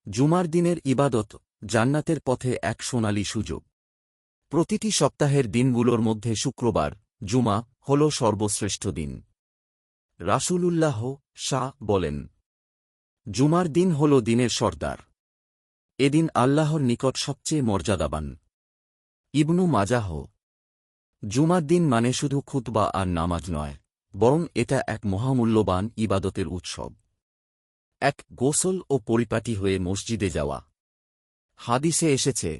জুমার দিনের ইবাদত জান্নাতের পথে এক সোনালী সুযোগ। প্রতিটি সপ্তাহের দিনগুলোর মধ্যে শুক্রবার, জুমা, হল সর্বশ্রেষ্ঠ দিন। রাসূলুল্লাহ শাহ বলেন, জুমার দিন হল দিনের সর্দার। এদিন আল্লাহর নিকট সবচেয়ে মর্যাদাবান। ইবনু মাজাহ। জুমার দিন মানে শুধু খুতবা আর নামাজ নয়, বরং এটা এক মহামূল্যবান ইবাদতের উৎসব। এক গোসল ও পরিপাটি হয়ে মসজিদে যাওয়া। হাদিসে এসেছে,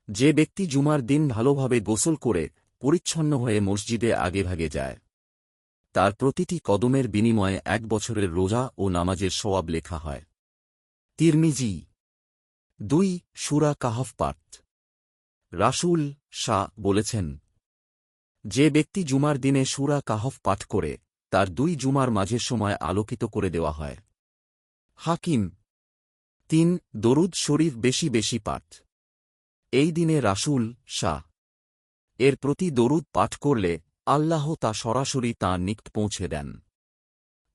যে ব্যক্তি জুমার দিন ভালোভাবে গোসল করে পরিচ্ছন্ন হয়ে মসজিদে আগেভাগে যায়, তার প্রতিটি কদমের বিনিময়ে 1 বছরের রোজা ও নামাজের সওয়াব লেখা হয়। তিরমিজি। 2 সূরা কাহফ পাঠ। রাসূল শাহ বলেছেন, যে ব্যক্তি জুমার দিনে সূরা কাহফ পাঠ করে, তার 2 জুমার মাঝের সময় আলোকিত করে দেওয়া হয়। হাকিম। 3 দরুদ শরীফ বেশি বেশি পাঠ। এই দিনে রাসূল শাহ এর প্রতি দরুদ পাঠ করলে আল্লাহ তা সরাসরি তাঁর নিকট পৌঁছে দেন।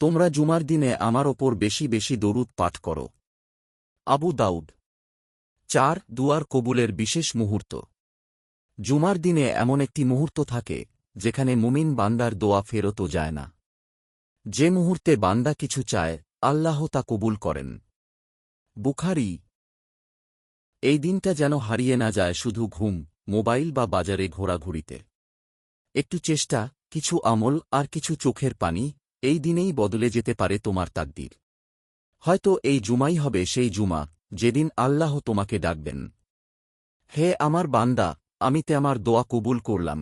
তোমরা জুমার দিনে আমার ওপর বেশি বেশি দরুদ পাঠ করো। আবু দাউদ। 4 দুয়ার কবুলের বিশেষ মুহূর্ত। জুমার দিনে এমন একটি মুহূর্ত থাকে যেখানে মুমিন বান্দার দোয়া ফেরতও যায় না। যে মুহূর্তে বান্দা কিছু চায়, আল্লাহ তা কবুল করেন। বুখারী। এই দিনটা যেন হারিয়ে না যায় শুধু ঘুম, মোবাইল বা বাজারে ঘোরাঘুরিতে। একটু চেষ্টা, কিছু আমল আর কিছু চোখের পানি, এই দিনেই বদলে যেতে পারে তোমার তাকদীর। হয়তো এই জুমাই হবে সেই জুমা যেদিন আল্লাহ তোমাকে ডাকবেন, হে আমার বান্দা, আমি তে আমার দোয়া কবুল করলাম।